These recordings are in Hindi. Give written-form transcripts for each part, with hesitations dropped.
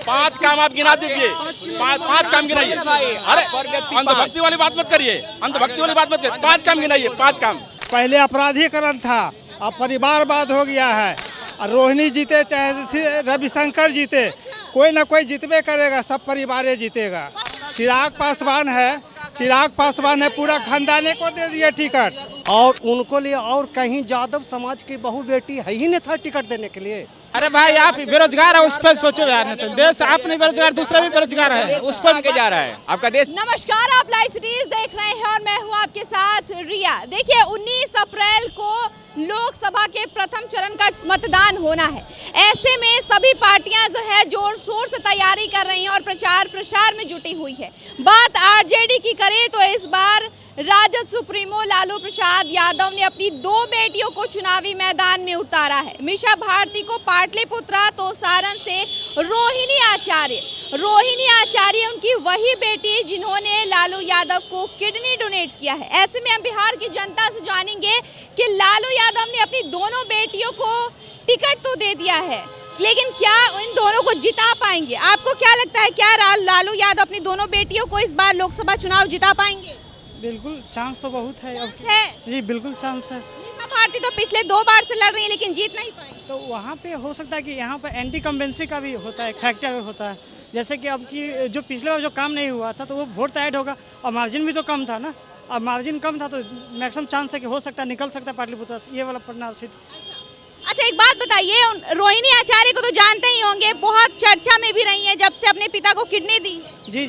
5 काम आप गिना दीजिए, 5 काम गिनाइए। अरे अंधभक्ति वाली बात मत करिए, अंधभक्ति वाली बात मत करिए। 5 काम गिनाइए, 5 काम। पहले अपराधीकरण था, अब परिवारवाद हो गया है। रोहिणी जीते चाहे रविशंकर जीते, कोई ना कोई जीतबे करेगा, सब परिवार जीतेगा। चिराग पासवान है, पूरा खानदाने को दे दिए टिकट। और उनको लिए और कहीं यादव समाज की बहू बेटी है ही नहीं था टिकट देने के लिए। अरे भाई आप बेरोजगार है, उस पर सोचो यार। नहीं तो देश आप नहीं बेरोजगार, दूसरा भी बेरोजगार है, उस पर आगे जा रहा है आपका देश। नमस्कार, आप लाइव सिटीज देख रहे हैं और मैं हूं आपके साथ रिया। देखिए 19 अप्रैल को लोकसभा के प्रथम चरण का मतदान होना है। ऐसे में सभी पार्टियां जो है जोर शोर से तैयारी कर रही हैं और प्रचार प्रसार में जुटी हुई है। बात आरजेडी की करें तो इस बार राजद सुप्रीमो लालू प्रसाद यादव ने अपनी 2 बेटियों को चुनावी मैदान में उतारा है। मीसा भारती को पाटलिपुत्रा तो सारण से रोहिणी आचार्य उनकी वही बेटी जिन्होंने लालू यादव को किडनी डोनेट किया है। ऐसे में हम बिहार की जनता से जानेंगे कि लालू यादव ने अपनी दोनों बेटियों को टिकट तो दे दिया है, लेकिन क्या इन दोनों को जिता पाएंगे? आपको क्या लगता है, क्या लालू यादव अपनी दोनों बेटियों को इस बार लोकसभा चुनाव जिता पाएंगे? बिल्कुल चांस तो बहुत है जी, बिल्कुल चांस है। मीसा भारती तो पिछले 2 बार से लड़ रही है लेकिन जीत नहीं पाई। तो वहाँ पे हो सकता है कि यहाँ पे एंटी कम्बेंसी का भी होता है, फैक्टर होता है। जैसे कि अब की जो पिछले बार जो काम नहीं हुआ था तो वो वोट तो ऐड होगा, और मार्जिन भी तो कम था ना। अब मार्जिन कम था तो मैक्सिमम चांस है कि हो सकता है निकल सकता है पाटलिपुत्र ये वाला पटना सीट। अच्छा, एक बात बताइए, रोहिणी आचार्य को तो जानते ही होंगे, बहुत चर्चा में भी रही है जब से अपने पिता को किडनी दी है। जी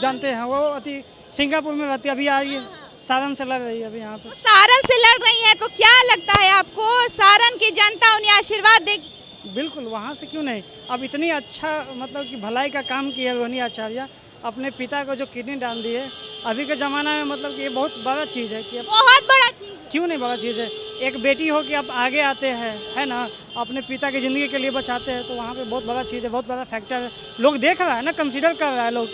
जानते हैं। वो अति सिंगापुर में रहती, अभी आ रही है, सारण से लड़ रही है अभी यहाँ पे। सारण से लड़ रही है तो क्या लगता है आपको, सारण की जनता उन्हें आशीर्वाद देगी? बिल्कुल, वहाँ से क्यों नहीं। अब इतनी अच्छा मतलब कि भलाई का काम किया रोहिणी आचार्य, अपने पिता को जो किडनी डाल दी है अभी के ज़माना में, मतलब कि ये बहुत बड़ा चीज़ है कि बहुत बड़ा चीज़ है। क्यों नहीं बड़ा चीज़ है। एक बेटी हो कि आप आगे आते हैं, है ना, अपने पिता की ज़िंदगी के लिए बचाते हैं, तो वहाँ पे बहुत बड़ा चीज़ है, बहुत बड़ा फैक्टर है। लोग देख रहा है ना, कंसीडर कर रहा है लोग,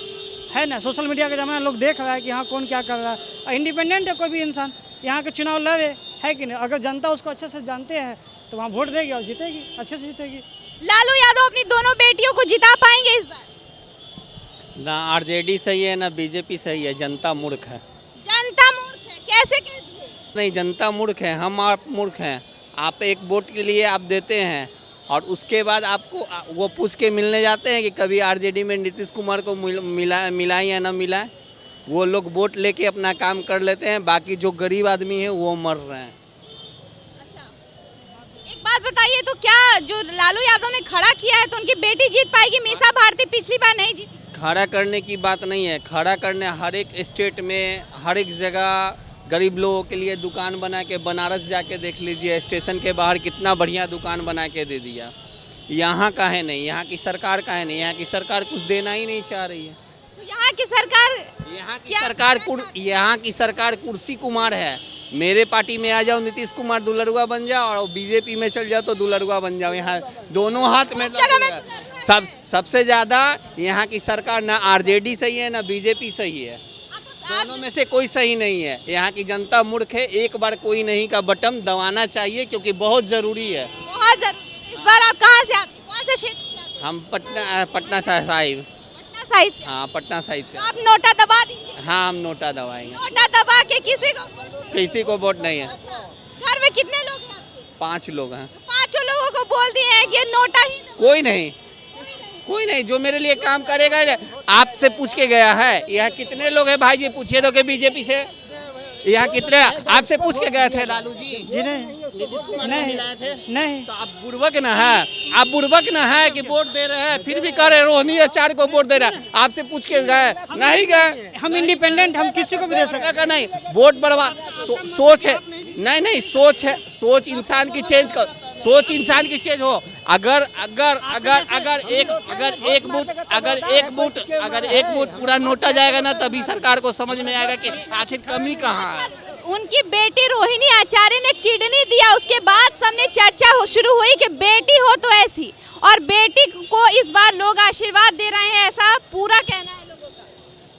है ना। सोशल मीडिया का ज़माना, लोग देख रहा है कि हाँ कौन क्या कर रहा है। इंडिपेंडेंट है कोई भी इंसान, यहाँ के चुनाव लड़े है कि नहीं। अगर जनता उसको अच्छे से जानते हैं तो वहाँ वोट देगी और जीतेगी, अच्छे से जीतेगी। लालू यादव अपनी दोनों बेटियों को जिता पाएंगे इस बार? ना आरजेडी सही है ना बीजेपी सही है, जनता मूर्ख है। जनता मूर्ख है कैसे कहती है? नहीं, जनता मूर्ख है, हम आप मूर्ख हैं। आप एक वोट के लिए आप देते हैं और उसके बाद आपको वो पूछ के मिलने जाते हैं कि कभी आरजेडी में नीतीश कुमार को मिलाएं या ना मिलाएं। वो लोग वोट लेके अपना काम कर लेते हैं, बाकी जो गरीब आदमी है वो मर रहे हैं। एक बात बताइए, तो क्या जो लालू यादव ने खड़ा किया है तो उनकी बेटी जीत पाएगी? मीसा भारती पिछली बार नहीं जीती। खड़ा करने की बात नहीं है, खड़ा करने हर एक स्टेट में हर एक जगह गरीब लोगों के लिए दुकान बना के, बनारस जाके देख लीजिए, स्टेशन के बाहर कितना बढ़िया दुकान बना के दे दिया। यहाँ का है नहीं, यहाँ की सरकार का है नहीं, यहाँ की सरकार कुछ देना ही नहीं चाह रही है। तो यहाँ की सरकार कुर्सी कुमार है। मेरे पार्टी में आ जाओ नीतीश कुमार दुलरुआ बन जाओ, और बीजेपी में चल जाओ तो दुलरुआ बन जाओ। यहाँ दोनों हाथ में सबसे ज़्यादा यहाँ की सरकार ना आरजेडी सही है ना बीजेपी सही है, दोनों में से कोई सही नहीं है। यहाँ की जनता मूर्ख है, एक बार कोई नहीं का बटन दबाना चाहिए क्योंकि बहुत ज़रूरी है। बहुत ज़रूरी है। तो इस बार आप कहाँ से आते हैं, कौन से क्षेत्र से आते हैं? हम पटना साहिब। साहिब से? हाँ, पटना साहिब से। तो आप नोटा दबा दीजिए। हाँ, हम नोटा दबाएंगे। नोटा दबा के किसी को वोट नहीं है। घर में कितने लोग हैं आपके? 5 लोग हैं। तो 5 लोगों को बोल दिए हैं कि नोटा ही कोई नहीं जो मेरे लिए काम करेगा। आपसे पूछ के गया है यहाँ कितने लोग हैं भाई जी, पूछिए तो कि बीजेपी से यहाँ कितने आपसे पूछ के गए थे लालू जी? जी नहीं। तो आप बुड़बक न है, आप बुड़बक न है कि वोट दे रहे हैं, फिर भी कह रहे रोहिणी आचार्य को वोट दे रहा है। आपसे पूछ के गए नहीं गए? हम इंडिपेंडेंट, हम किसी को भी दे सकते हैं। नहीं, वोट बढ़वा सोच है, नहीं सोच है, सोच इंसान की चेंज कर, सोच इंसान की चेंज हो। अगर एक बूथ पूरा नोटा जाएगा ना, तभी सरकार को समझ में आएगा कि आखिर कमी कहाँ है। उनकी बेटी रोहिणी आचार्य ने किडनी दिया, उसके बाद सबने चर्चा शुरू हुई कि बेटी हो तो ऐसी, और बेटी को इस बार लोग आशीर्वाद दे रहे हैं, ऐसा पूरा कहना है लोगों का।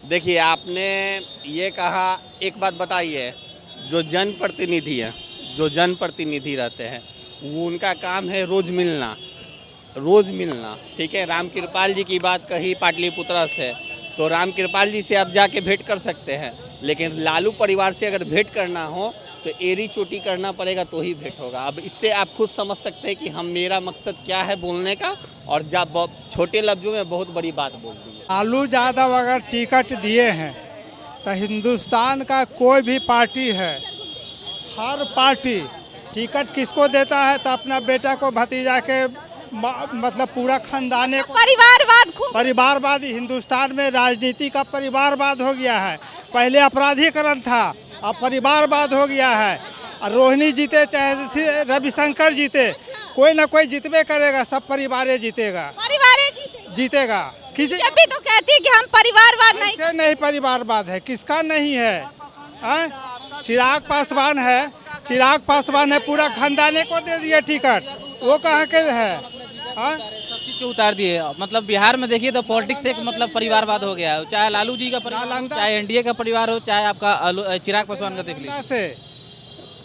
देखिए, आपने ये कहा, एक बात बताइए, जो जनप्रतिनिधि है, जो जनप्रतिनिधि रहते हैं, वो उनका काम है रोज मिलना, रोज़ मिलना, ठीक है। राम कृपाल जी की बात कही पाटलिपुत्रा से, तो राम कृपाल जी से आप जाके भेंट कर सकते हैं, लेकिन लालू परिवार से अगर भेंट करना हो तो एड़ी चोटी करना पड़ेगा तो ही भेंट होगा। अब इससे आप खुद समझ सकते हैं कि मेरा मकसद क्या है बोलने का, और जब छोटे लफ्जों में बहुत बड़ी बात बोल दी है। लालू यादव अगर टिकट दिए हैं तो हिंदुस्तान का कोई भी पार्टी है, हर पार्टी टिकट किसको देता है तो अपना बेटा को, भतीजा के, मतलब पूरा खानदाने को। परिवारवाद खूब परिवारवाद हिंदुस्तान में राजनीति का परिवारवाद हो गया है। पहले अपराधीकरण था, अब परिवारवाद हो गया है। और रोहिणी जीते चाहे रविशंकर जीते, कोई ना कोई जीतबे करेगा, सब परिवार जीतेगा, जीतेगा। किसी बीजेपी तो कहती है कि हम परिवारवाद नहीं, से नहीं परिवारवाद है, किसका नहीं है? चिराग पासवान है, चिराग पासवान है, पूरा खानदाने को दे दिया टिकट, वो कहाँ के है? सब चीज को उतार दिए। मतलब बिहार में देखिए तो पॉलिटिक्स एक मतलब परिवारवाद हो गया है, चाहे लालू जी का परिवार हो, चाहे एनडीए का परिवार हो, चाहे आपका चिराग पासवान का देख लीजिए। से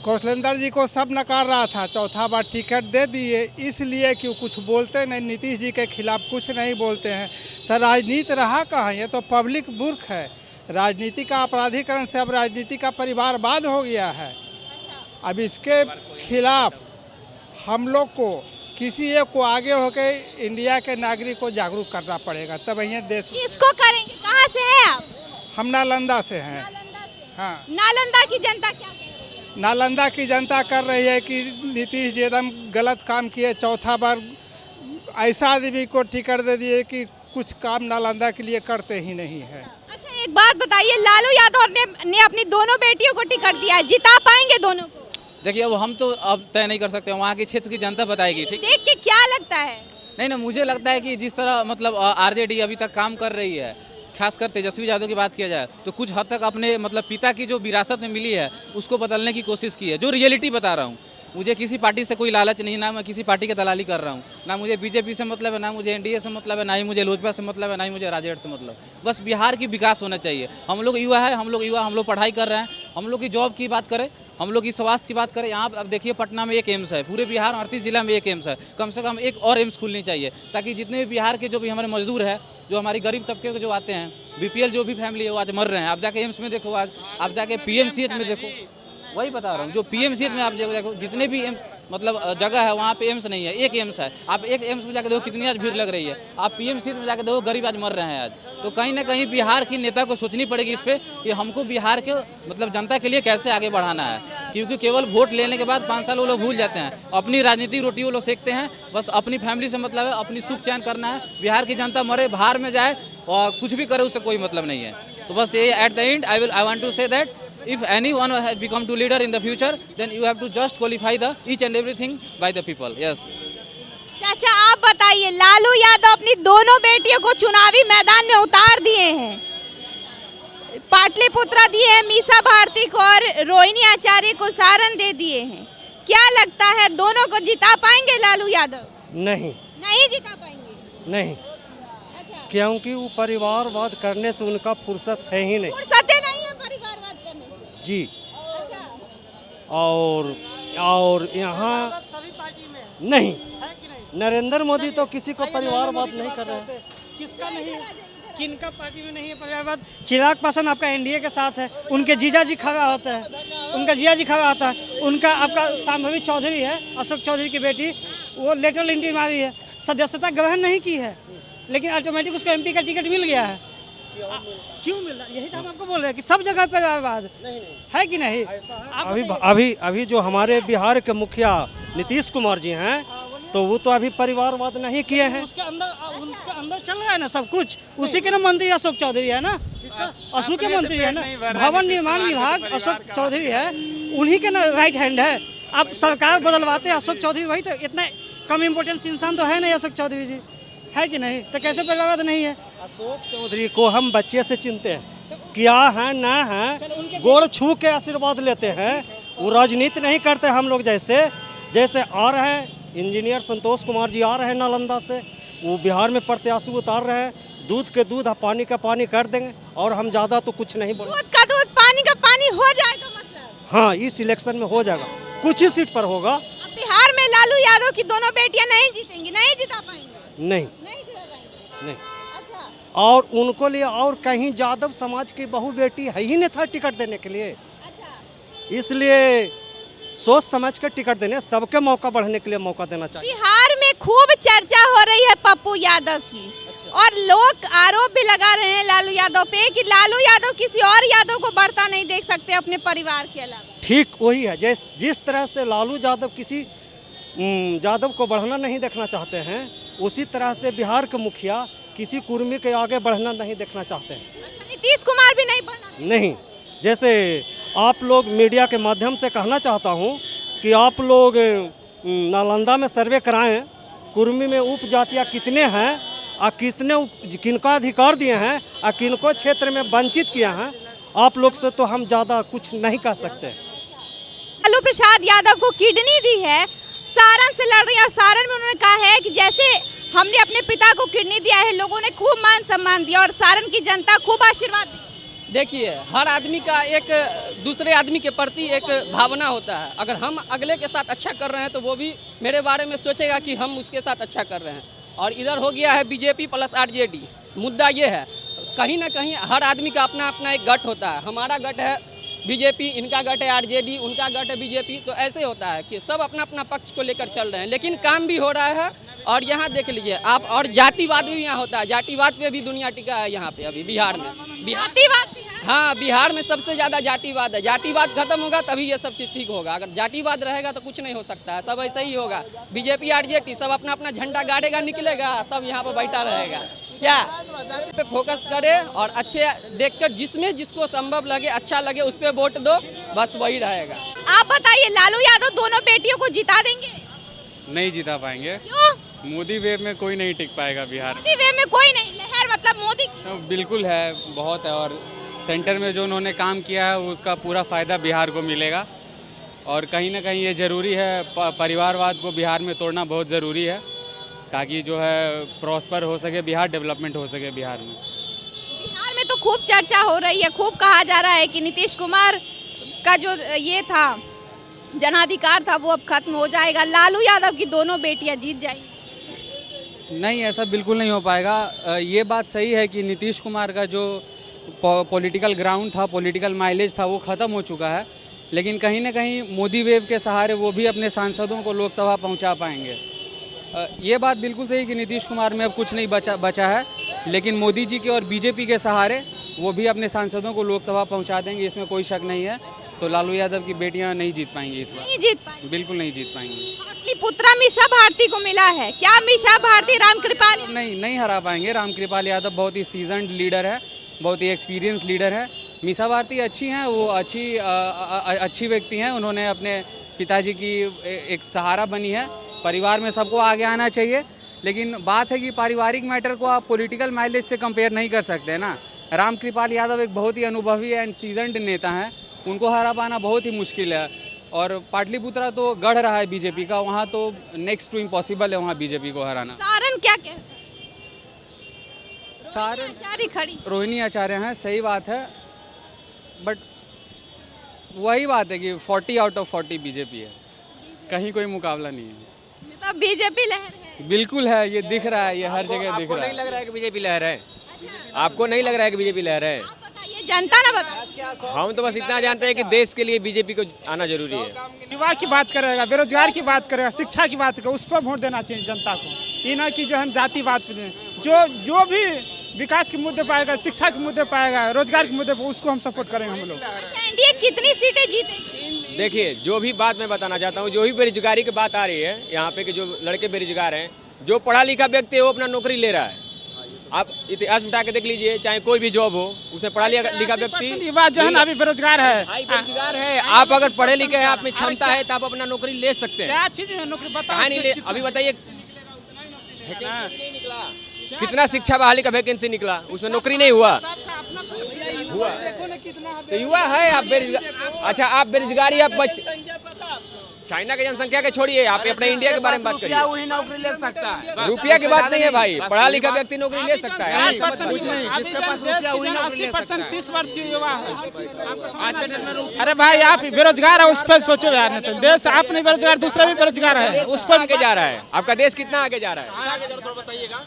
कौशलेंद्र जी को सब नकार रहा था, चौथा बार टिकट दे दिए, इसलिए कि कुछ बोलते नहीं, नीतीश जी के खिलाफ कुछ नहीं बोलते हैं। तो राजनीति रहा कहाँ? ये तो पब्लिक मूर्ख है। राजनीति का अपराधीकरण से अब राजनीति का परिवारवाद हो गया है। अब इसके खिलाफ हम लोग को, किसी एक को आगे होकर इंडिया के नागरिक को जागरूक करना पड़ेगा, तब यही देश। इसको करेंगे। कहाँ से हैं आप? हम नालंदा से हैं। हाँ, नालंदा की जनता क्या कह रही है? नालंदा की जनता कर रही है कि नीतीश जी एकदम गलत काम किए, चौथा बार ऐसा आदमी को टिकट दे दिए कि कुछ काम नालंदा के लिए करते ही नहीं है। अच्छा, एक बात बताइए, लालू यादव ने अपनी दोनों बेटियों को टिकट दिया है, जिता पाएंगे दोनों को? देखिए अब हम तो अब तय नहीं कर सकते, वहाँ के क्षेत्र की जनता बताएगी। ठीक, देख के क्या लगता है? नहीं ना, मुझे लगता है कि जिस तरह मतलब आरजेडी अभी तक काम कर रही है, खासकर तेजस्वी यादव की बात किया जाए तो कुछ हद तक अपने मतलब पिता की जो विरासत में मिली है उसको बदलने की कोशिश की है। जो रियलिटी बता रहा हूँ, मुझे किसी पार्टी से कोई लालच नहीं, ना मैं किसी पार्टी की दलाली कर रहा हूँ, ना मुझे बीजेपी से मतलब है, ना मुझे एनडीए से मतलब है, ना ही मुझे लोजपा से मतलब है, ना ही मुझे राजद से मतलब। बस बिहार की विकास होना चाहिए। हम लोग युवा है, हम लोग पढ़ाई कर रहे हैं, हम लोग की जॉब की बात करें, हम लोग की स्वास्थ्य की बात करें। यहाँ अब देखिए पटना में एक एम्स है, पूरे बिहार 38 जिला में एक एम्स है, कम से कम एक और एम्स खुलनी चाहिए, ताकि जितने भी बिहार के जो भी हमारे मजदूर हैं, जो हमारी गरीब तबके के जो आते हैं, बीपीएल जो भी फैमिली है वो आज मर रहे हैं। आप जाके एम्स में देखो, आज आप जाके पीएमसीएच में देखो, वही बता रहा हूँ, जो पीएमसीएच में आप देखो, जितने भी एम्स मतलब जगह है वहाँ पे एम्स नहीं है, एक एम्स है। आप एक एम्स में जाके देखो कितनी आज भीड़ लग रही है, आप पीएमसीएच में जाके देखो गरीब आज मर रहे हैं आज। तो कहीं ना कहीं बिहार की नेता को सोचनी पड़ेगी इस पे कि हमको बिहार के मतलब जनता के लिए कैसे आगे बढ़ाना है, क्योंकि केवल वोट लेने के बाद 5 साल वो लोग भूल जाते हैं, अपनी राजनीतिक रोटी वो लोग सेकते हैं, बस अपनी फैमिली से मतलब है, अपनी सुख चैन करना है। बिहार की जनता मरे बाहर में जाए और कुछ भी करे उससे कोई मतलब नहीं है। तो बस ये at the end I want to say that if anyone has become to leader in the future, then you have to just qualify the each and everything by the people. Yes. चाचा आप बताइए, लालू यादव अपनी दोनों बेटियों को चुनावी मैदान में उतार दिए हैं, पाटलिपुत्रा दिए हैं मीसा भारती को और रोहिणी आचार्य को सारण दे दिए हैं। क्या लगता है दोनों को जिता पाएंगे लालू यादव? नहीं, नहीं जिता पाएंगे। नहीं। अच्छा, क्योंकि वो परिवारवाद करने से उनका फुर्सत है ही नहीं। फुर्सतें नहीं है परिवारवाद करने से। जी। अच्छा, और यहाँ सभी पार्टी में नहीं, है कि नहीं? नरेंद्र मोदी तो किसी को परिवारवाद नहीं कर रहे हैं। किसका नहीं है? किनका पार्टी में नहीं है परिवारवाद? चिराग पासवान आपका एनडीए के साथ है, उनके जीजा जी खड़ा होता है, उनका जीजा जी खड़ा होता है, उनका आपका शांभवी चौधरी है, अशोक चौधरी की बेटी, वो लेटरल एंट्री मारी है, सदस्यता ग्रहण नहीं की है, लेकिन ऑटोमेटिक उसको एमपी का टिकट मिल गया है। क्यों मिल रहा? यही तो हम आपको बोल रहे हैं कि सब जगह परिवारवाद है कि नहीं? अभी जो हमारे बिहार के मुखिया नीतीश कुमार जी हैं, तो वो तो अभी परिवारवाद नहीं किए हैं। उसके अंदर चल रहा है ना सब कुछ, उसी के ना मंत्री अशोक चौधरी है ना, अशोक के मंत्री है ना, भवन निर्माण विभाग अशोक चौधरी है, उन्हीं के ना राइट हैंड है। अब सरकार बदलवाते हैं अशोक चौधरी, वही तो, इतना कम इम्पोर्टेंस इंसान तो है नहीं अशोक चौधरी जी, है कि नहीं? तो कैसे परिवारवाद नहीं है? अशोक चौधरी को हम बच्चे से चिनते हैं, क्या है ना है, गोड़ छू के आशीर्वाद लेते हैं। वो राजनीति नहीं करते हम लोग जैसे आ रहे हैं इंजीनियर संतोष कुमार जी आ रहे हैं नालंदा से, वो बिहार में प्रत्याशी उतार रहे हैं, दूध के दूध पानी का पानी कर देंगे, और हम ज़्यादा तो कुछ नहीं बोल। दूध का दूध पानी का पानी हो जाएगा मतलब? हाँ, इस इलेक्शन में हो जाएगा, कुछ ही सीट पर होगा। अब बिहार में लालू यादव की दोनों बेटियां नहीं जीतेंगी, नहीं जिता पाएंगे? नहीं नहीं जिता पाएंगे। नहीं। अच्छा और उनको लिए और कहीं यादव समाज की बहू बेटी है ही नहीं था टिकट देने के लिए, अच्छा। इसलिए सोच समझ कर टिकट देने, सबके मौका बढ़ने के लिए मौका देना चाहिए। बिहार में खूब चर्चा हो रही है पप्पू यादव की, और लोग आरोप भी लगा रहे हैं लालू यादव पे कि लालू यादव किसी और यादव को बढ़ता नहीं देख सकते अपने परिवार के अलावा। ठीक वही है, जिस तरह से लालू यादव किसी यादव को बढ़ना नहीं देखना चाहते हैं, उसी तरह से बिहार के मुखिया किसी कुर्मी के आगे बढ़ना नहीं देखना चाहते हैं। अच्छा, नीतीश कुमार भी नहीं बढ़ना नहीं, जैसे आप लोग मीडिया के माध्यम से कहना चाहता हूं कि आप लोग नालंदा में सर्वे कराएं, कुर्मी में उपजातियां कितने हैं और किसने किनका अधिकार दिए हैं और किनको क्षेत्र में वंचित किया है, आप लोग से तो हम ज़्यादा कुछ नहीं कह सकते। लालू प्रसाद यादव को किडनी दी है, सारण से लड़ रही है, और सारण में उन्होंने कहा है कि जैसे हमने अपने पिता को किडनी दिया है, लोगों ने खूब मान सम्मान दिया और सारण की जनता खूब आशीर्वाद दी। देखिए, हर आदमी का एक दूसरे आदमी के प्रति एक भावना होता है। अगर हम अगले के साथ अच्छा कर रहे हैं तो वो भी मेरे बारे में सोचेगा कि हम उसके साथ अच्छा कर रहे हैं। और इधर हो गया है बीजेपी प्लस आरजेडी। मुद्दा ये है, कहीं ना कहीं हर आदमी का अपना अपना एक गट होता है। हमारा गट है बीजेपी, इनका गट है आरजेडी, उनका गट है बीजेपी। तो ऐसे होता है कि सब अपना अपना पक्ष को लेकर चल रहे हैं, लेकिन काम भी हो रहा है। और यहाँ देख लीजिए आप, और जातिवाद भी यहाँ होता है। जातिवाद पे भी दुनिया टिका है यहाँ पे अभी बिहार में। जातिवाद भी है? हाँ, बिहार में सबसे ज़्यादा जातिवाद है। जातिवाद खत्म होगा तभी ये सब चीज़ ठीक होगा। अगर जातिवाद रहेगा तो कुछ नहीं हो सकता है, सब ऐसा ही होगा। बीजेपी आरजेडी सब अपना अपना झंडा गाड़ेगा, निकलेगा, सब यहाँ पर बैठा रहेगा। क्या पे फोकस करे और अच्छे देखकर जिसमें जिसको संभव लगे, अच्छा लगे, उस पर वोट दो, बस वही रहेगा। आप बताइए, लालू यादव दोनों बेटियों को जिता देंगे? नहीं जिता पाएंगे। क्यों? मोदी वेव में कोई नहीं टिक पाएगा बिहार। मोदी वे में कोई नहीं, लहर मतलब मोदी की। बिल्कुल है, बहुत है। और सेंटर में जो उन्होंने काम किया है उसका पूरा फ़ायदा बिहार को मिलेगा। और कहीं ना कहीं ये ज़रूरी है, परिवारवाद को बिहार में तोड़ना बहुत ज़रूरी है, ताकि जो है प्रॉस्पर हो सके बिहार, डेवलपमेंट हो सके बिहार में। बिहार में तो खूब चर्चा हो रही है, खूब कहा जा रहा है कि नीतीश कुमार का जो ये था जनाधिकार था वो अब खत्म हो जाएगा, लालू यादव की दोनों बेटियां जीत जाएंगी। नहीं, ऐसा बिल्कुल नहीं हो पाएगा। ये बात सही है कि नीतीश कुमार का जो पॉलिटिकल ग्राउंड था, पॉलिटिकल माइलेज था, वो ख़त्म हो चुका है। लेकिन कहीं ना कहीं मोदी वेव के सहारे वो भी अपने सांसदों को लोकसभा पहुंचा पाएंगे। ये बात बिल्कुल सही कि नीतीश कुमार में अब कुछ नहीं बचा है, लेकिन मोदी जी के और बीजेपी के सहारे वो भी अपने सांसदों को लोकसभा पहुंचा देंगे, इसमें कोई शक नहीं है। तो लालू यादव की बेटियां नहीं जीत पाएंगी इस बार, नहीं जीत पाएंगे, बिल्कुल नहीं जीत पाएंगी। पाटलिपुत्रा मीशा भारती को मिला है, क्या मीशा भारती रामकृपाल नहीं हरा पाएंगे। रामकृपाल यादव बहुत ही सीजन्ड लीडर है, बहुत ही एक्सपीरियंस लीडर है। मीशा भारती अच्छी हैं, वो अच्छी व्यक्ति हैं। उन्होंने अपने पिताजी की एक सहारा बनी है। परिवार में सबको आगे आना चाहिए, लेकिन बात है कि पारिवारिक मैटर को आप पॉलिटिकल माइलेज से कंपेयर नहीं कर सकते ना। रामकृपाल यादव एक बहुत ही अनुभवी एंड सीजन्ड नेता हैं, उनको हरा पाना बहुत ही मुश्किल है। और पाटलिपुत्रा तो गढ़ रहा है बीजेपी का, वहाँ तो नेक्स्ट टू इम्पॉसिबल है वहाँ बीजेपी को हराना। सारण क्या कहते हैं? सारण आचार्य खड़ी, रोहिणी आचार्य हैं, सही बात है, बट वही बात है कि 40 आउट ऑफ 40 बीजेपी है, कहीं कोई मुकाबला नहीं है। तो बीजेपी लहर है, बिल्कुल है, ये दिख रहा है, ये हर जगह दिख रहा है। नहीं लग रहा है कि बीजेपी लहर है? अच्छा, आपको नहीं लग रहा है कि बीजेपी लहर है? आप बताइए, जनता ना बताए। हम तो बस इतना जानते हैं कि देश के लिए बीजेपी को आना जरूरी है। युवा की बात करेगा, बेरोजगार की बात करेगा, शिक्षा की बात करेगा, उस पर वोट देना चाहिए जनता को। ये ना कि जो हम जातिवाद पे दें, जो भी विकास के मुद्दे पाएगा, शिक्षा के मुद्दे पाएगा, रोजगार के मुद्दे पर, उसको हम सपोर्ट करेंगे हम लोग। अच्छा, एनडीए कितनी सीटें जीतेगी? देखिए, जो भी बात मैं बताना चाहता हूँ, जो भी बेरोजगारी की बात आ रही है यहाँ पे कि जो लड़के बेरोजगार हैं, जो पढ़ा लिखा व्यक्ति है वो अपना नौकरी ले रहा है। आप इतिहास उठा के देख लीजिए, चाहे कोई भी जॉब हो, उसमें पढ़ा लिखा व्यक्ति युवा जो है ना अभी बेरोजगार है। बेरोजगार है। आप अगर पढ़े लिखे हैं, आप में क्षमता है, तो आप अपना नौकरी ले सकते हैं। क्या चीज है नौकरी बताओ? कहाँ नहीं ले? अभी बताइए, कितना शिक्षा बहाली का वैकेंसी निकला, उसमें नौकरी नहीं हुआ। तो युवा है, आप बेरोजगार। अच्छा, आप बेरोजगारी आप चाइना की जनसंख्या के छोड़िए, आप अपने इंडिया के बारे में बात करिए। वही नौकरी ले सकता है। रुपया की बात नहीं है भाई, पढ़ा लिखा व्यक्ति नौकरी ले सकता है। 80% 30 वर्ष की युवा है। अरे भाई आप बेरोजगार है, उस पर सोचो यार। नहीं तो देश आप नहीं बेरोजगार, दूसरा भी बेरोजगार है, उस पर आगे जा रहा है। आपका देश कितना आगे जा रहा है? बताइएगा,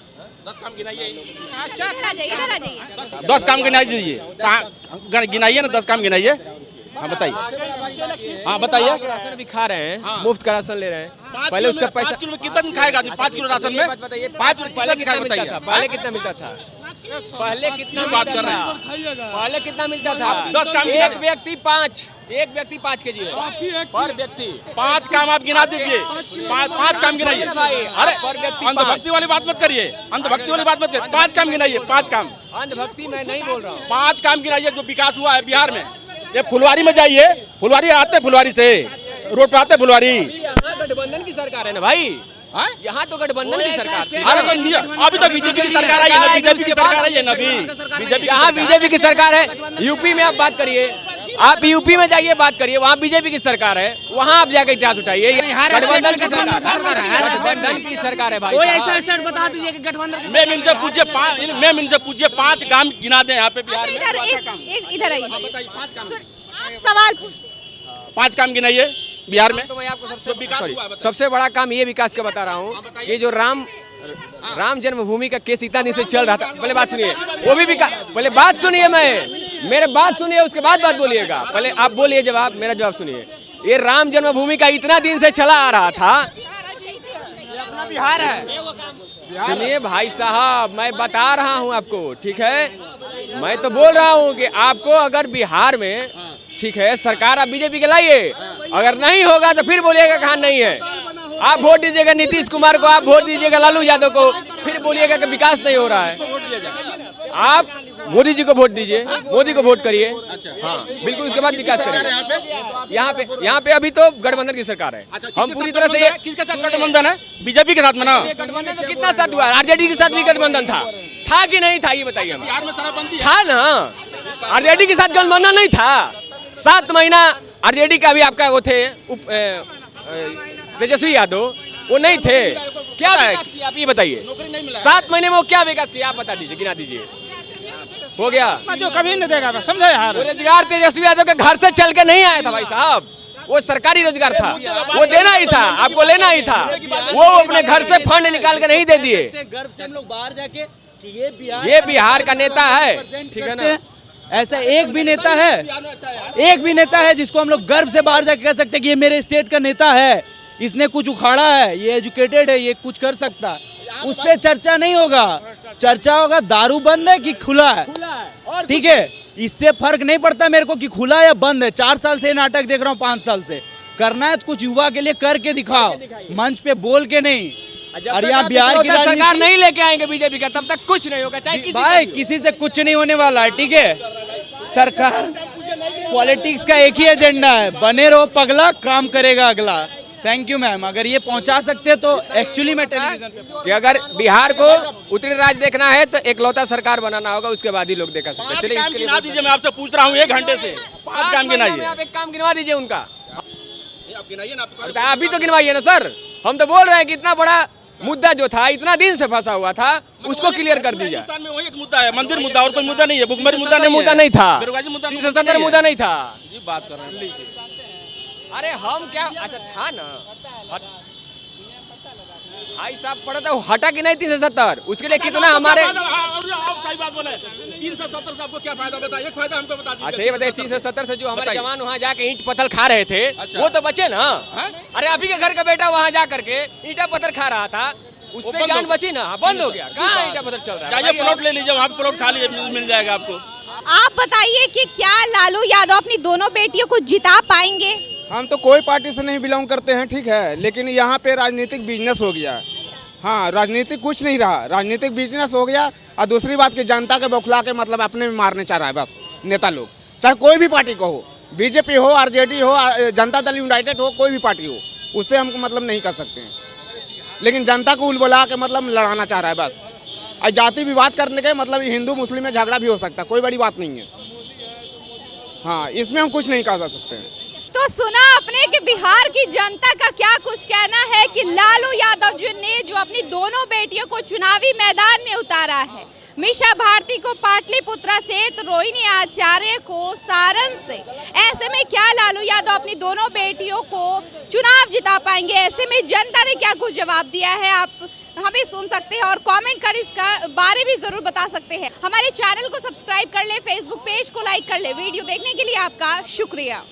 10 काम गिनाइए। इधर आ जाइए। 10 काम गिनाई दीजिए, गिनाइए ना, 10 काम गिनाइए। हाँ बताइए, हाँ बताइए। राशन अभी खा रहे हैं, मुफ्त का राशन ले रहे हैं। पहले उसका पैसा 5 किलो में कितना दिन खाएगा आदमी? 5 किलो राशन में 5 पहले कितना मिलता था? पहले कितना मिलता था? पहले कितना बात कर रहे हैं? पहले कितना मिलता था? 10 काम एक व्यक्ति 5 केजी है पर व्यक्ति। 5 काम आप गिना दीजिए, 5 काम गिनाइए। अरे अंधभक्ति वाली बात मत करिए, अंधभक्ति वाली बात मत करिए। 5 काम गिनाइए, 5 काम। अंधभक्ति मैं नहीं बोल रहा हूँ। 5 काम गिनाइए जो विकास हुआ है बिहार में। ये फुलवारी में जाइए, फुलवारी आते, फुलवारी से रोड पे आते फुलवारी। यहाँ गठबंधन की सरकार है ना भाई, यहाँ तो गठबंधन की सरकार थी। अरे तो अभी तो बीजेपी की सरकार आई है ना, बीजेपी की सरकार आई है ना अभी। बीजेपी यहाँ बीजेपी की सरकार है। यूपी में आप बात करिए, आप यूपी में जाइए बात करिए, वहाँ बीजेपी की सरकार है, वहाँ आप जाकर इतिहास उठाइए। गठबंधन की सरकार, गठबंधन की सरकार है भाई। कोई ऐसा स्टेट बता दीजिए कि गठबंधन। मैम इनसे पूछिए 5 काम गिना दें यहाँ पे बिहार में। इधर आइए, बताइए 5 काम। आप सवाल पूछिए। 5 काम गिनाइए बिहार में। तो मैं आपको विकास हुआ है, सबसे बड़ा काम ये विकास का बता रहा हूँ कि जो राम जन्मभूमि का केस इतना दिन से चल रहा था। पहले बात सुनिए, वो भी विकास। पहले बात सुनिए, मेरे बात सुनिए, उसके बाद बात बोलिएगा। पहले आप बोलिए जवाब, मेरा जवाब सुनिए। ये राम जन्मभूमि का इतना दिन से चला आ रहा था। बिहार है। सुनिए भाई साहब, मैं बता रहा हूँ आपको, ठीक है। मैं तो बोल रहा हूँ कि आपको अगर बिहार में, ठीक है, सरकार आप बीजेपी के लाइए, अगर नहीं होगा तो फिर बोलिएगा कहाँ नहीं है। आप वोट दीजिएगा नीतीश कुमार को, आप वोट दीजिएगा लालू यादव को, फिर बोलिएगा कि विकास नहीं हो रहा है। आप मोदी जी को वोट दीजिए, मोदी को वोट करिए। हाँ बिल्कुल, उसके बाद विकास करिए। यहाँ पे अभी तो गठबंधन की सरकार है। हम पूरी तरह से किसके साथ गठबंधन है? बीजेपी के साथ में ना। गठबंधन तो कितना साथ हुआ? आरजेडी के साथ भी गठबंधन था कि नहीं था, ये बताइए। बिहार में शराबबंदी था ना, आरजेडी के साथ गठबंधन नहीं था। 7 महीना आरजेडी का भी आपका वो थे तेजस्वी यादव, वो नहीं थे। क्या विकास किया आप ये बताइए? 7 महीने में वो क्या विकास किया आप बता दीजिए, गिना दीजिए। हो गया जो कभी नहीं देगा, समझो यार। रोजगार तेजस्वी यादव के घर से चल के नहीं आया था भाई साहब, वो सरकारी रोजगार था, वो देना ही था, आपको लेना ही था। वो अपने घर से फंड निकाल के नहीं दे दिए। गर्व से हम लोग बाहर जाके कि ये बिहार का नेता है, ठीक है ना। ऐसा एक भी नेता है जिसको हम लोग गर्व से बाहर जाके कह सकते हैं कि ये मेरे स्टेट का नेता है, इसने कुछ उखाड़ा है, ये एजुकेटेड है, ये कुछ कर सकता है। उस पर चर्चा नहीं होगा, चर्चा होगा दारू बंद है कि खुला है। ठीक है, इससे फर्क नहीं पड़ता मेरे को कि खुला या बंद है। 4 साल से नाटक देख रहा हूँ, 5 साल से। करना है तो कुछ युवा के लिए करके दिखाओ, मंच पे बोल के नहीं। और यहाँ बिहार की सरकार नहीं लेके आएंगे बीजेपी का, तब तक कुछ नहीं होगा, चाहे भाई किसी से कुछ नहीं होने वाला है। ठीक है, सरकार पॉलिटिक्स का एक ही एजेंडा है, बने रहो पगला, काम करेगा अगला। थैंक यू मैम, अगर ये पहुंचा सकते तो एक्चुअली मैं टेलीविजन पे कि अगर बिहार को उत्तरी राज्य देखना है तो एक लौता सरकार बनाना होगा, उसके बाद ही लोग देखा सकते हैं। चलिए इसके लिए गिना दीजिए, मैं आपसे पूछ रहा हूँ 1 घंटे से। 5 काम गिनाइए। आप एक काम गिनवा दीजिए उनका। आप गिनाइए ना, अभी तो गिनवाइए ना सर। हम तो बोल रहे हैं कि इतना बड़ा मुद्दा जो था, इतना दिन से फंसा हुआ था, उसको क्लियर कर दीजिए। हिंदुस्तान में वही एक मुद्दा है, मंदिर मुद्दा, और कोई मुद्दा नहीं है। भुखमरी मुद्दा नहीं था, बेरोजगारी मुद्दा 370 मुद्दा नहीं था। ये बात कर रहे हैं। अरे हम क्या, अच्छा था ना, भाई साहब पढ़ा था, हटा कि नहीं 370, उसके लिए कितना हमारे। सही बात बोले, 370 से आपको क्या फायदा बताइए? एक फायदा हमको बता दीजिए। अच्छा ये बताइए, 370 से जो हमारे जवान वहाँ जाके ईंट पत्थर खा रहे थे, वो तो बचे ना। अरे आप ही के घर का बेटा वहाँ जा करके ईंटा पत्थर खा रहा था, उससे जान बची ना। बंद हो गया, कहाँ ईंटा पत्थर चल रहा है? जाइए प्लॉट ले लीजिए, वहाँ पे प्लॉट खाली मिल जाएगा आपको। आप बताइए कि क्या लालू यादव अपनी दोनों बेटियों को जिता पाएंगे? हम तो कोई पार्टी से नहीं बिलोंग करते हैं, ठीक है, लेकिन यहाँ पे राजनीतिक बिजनेस हो गया। हाँ, राजनीतिक कुछ नहीं रहा, राजनीतिक बिजनेस हो गया। और दूसरी बात कि जनता के बौखला के मतलब अपने में मारने चाह रहा है बस नेता लोग, चाहे कोई भी पार्टी को हो, बीजेपी हो, आरजेडी हो, जनता दल यूनाइटेड हो, कोई भी पार्टी हो, उससे हमको मतलब नहीं कर सकते हैं। लेकिन जनता को उलबुला के मतलब लड़ाना चाह रहा है बस। और जाति विवाद करने के मतलब हिंदू मुस्लिम में झगड़ा भी हो सकता है, कोई बड़ी बात नहीं है। हाँ, इसमें हम कुछ नहीं कह सकते हैं। तो तो सुना आपने कि बिहार की जनता का क्या कुछ कहना है कि लालू यादव जी ने जो अपनी दोनों बेटियों को चुनावी मैदान में उतारा है, मीसा भारती को पाटलिपुत्रा से तो रोहिणी आचार्य को सारण से। ऐसे में क्या लालू यादव अपनी दोनों बेटियों को चुनाव जिता पाएंगे? ऐसे में जनता ने क्या कुछ जवाब दिया है, आप हमें सुन सकते हैं और कमेंट कर इसका बारे भी जरूर बता सकते हैं। हमारे चैनल को सब्सक्राइब कर ले, फेसबुक पेज को लाइक कर ले। वीडियो देखने के लिए आपका शुक्रिया।